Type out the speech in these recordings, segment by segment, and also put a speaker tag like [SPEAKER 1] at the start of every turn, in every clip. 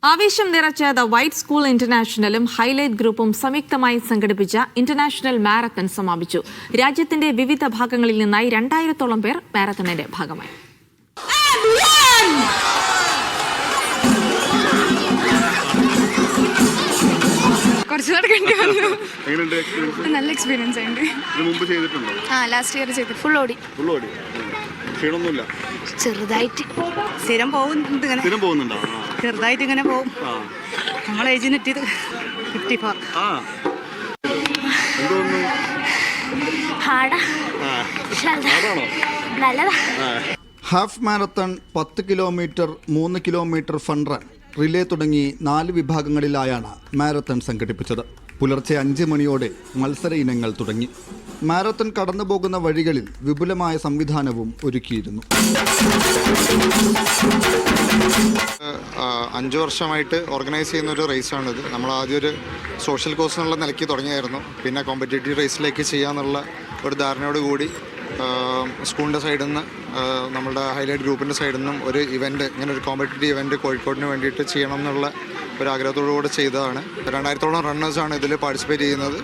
[SPEAKER 1] ആവേശം നിറച്ച the white school ഇന്റർനാഷണലും highlight ഗ്രൂപ്പും സംയുക്തമായി സംഘടിപ്പിച്ച ഇന്റർനാഷണൽ മാരത്തൺ സമാപിച്ചു. രാജ്യത്തിന്റെ വിവിധ ഭാഗങ്ങളിൽ നിന്നായി 2000-ഓളം പേർ മാരത്തണിന്റെ ഭാഗമായി.
[SPEAKER 2] നല്ല എക്സ്പീരിയൻസ് ഉണ്ട്. ലാസ്റ്റ് ഇയർ ചെയ്തു. ഫുൾ ഓടി. ചെറുതായിട്ട് സ്ഥിരം പോകുന്നുണ്ട്. ചെറുതായിട്ട് ഇങ്ങനെ പോകും. നമ്മളെ ഏജിന് എത്തിയത് 54.
[SPEAKER 3] Half marathon, 10 kilometre, 3 kilometre fun run, relay തുടങ്ങി 4 വിഭാഗങ്ങളിലായാണ് മാരത്തൺ സംഘടിപ്പിച്ചത്. പുലർച്ചെ 5 മണിയോടെ മത്സര ഇനങ്ങൾ തുടങ്ങി. മാരത്തൺ കടന്നുപോകുന്ന വഴികളിൽ വിപുലമായ സംവിധാനവും ഒരുക്കിയിരുന്നു.
[SPEAKER 4] 5 വർഷമായിട്ട് ഓർഗനൈസ് ചെയ്യുന്ന ഒരു റേസാണിത്. നമ്മൾ ആദ്യം ഒരു സോഷ്യൽ കോസ് എന്നുള്ള നിലയ്ക്ക് തുടങ്ങിയായിരുന്നു. പിന്നെ കോമ്പറ്റേറ്റീവ് റേസിലേക്ക് ചെയ്യാമെന്നുള്ള ഒരു ധാരണയോട് കൂടി സ്കൂളിൻ്റെ സൈഡിൽ നിന്ന്, നമ്മളുടെ ഹൈലൈറ്റ് ഗ്രൂപ്പിൻ്റെ സൈഡിൽ നിന്നും ഒരു ഇവൻറ്റ്, ഇങ്ങനെ ഒരു കോമ്പറ്റേറ്റീവ് ഇവൻറ്റ് കോഴിക്കോടിന് വേണ്ടിയിട്ട് ചെയ്യണം എന്നുള്ള ഒരു ആഗ്രഹത്തോടു കൂടെ ചെയ്തതാണ്. 2000-ഓളം റണ്ണേഴ്സാണ് ഇതിൽ പാർട്ടിസിപ്പേറ്റ് ചെയ്യുന്നത്.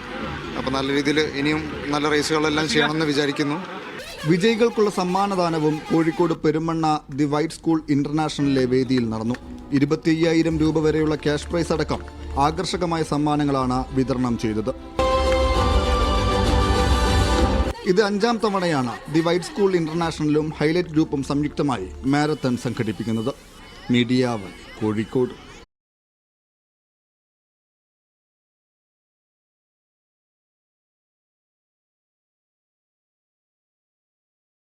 [SPEAKER 4] അപ്പോൾ നല്ല രീതിയിൽ ഇനിയും നല്ല റേസുകളെല്ലാം ചെയ്യണമെന്ന് വിചാരിക്കുന്നു.
[SPEAKER 3] വിജയികൾക്കുള്ള സമ്മാനദാനവും Kozhikode Perumanna the white school ഇന്റർനാഷണലിലെ വേദിയിൽ നടന്നു. 25,000 രൂപ വരെയുള്ള ക്യാഷ് പ്രൈസ് അടക്കം ആകർഷകമായ സമ്മാനങ്ങളാണ് വിതരണം ചെയ്തത്. ഇത് 5ാം തവണയാണ് ദി വൈറ്റ് സ്കൂൾ ഇന്റർനാഷണലും ഹൈലൈറ്റ് ഗ്രൂപ്പും സംയുക്തമായി മാരത്തൺ സംഘടിപ്പിക്കുന്നത്. മീഡിയ 1 കോഴിക്കോട്.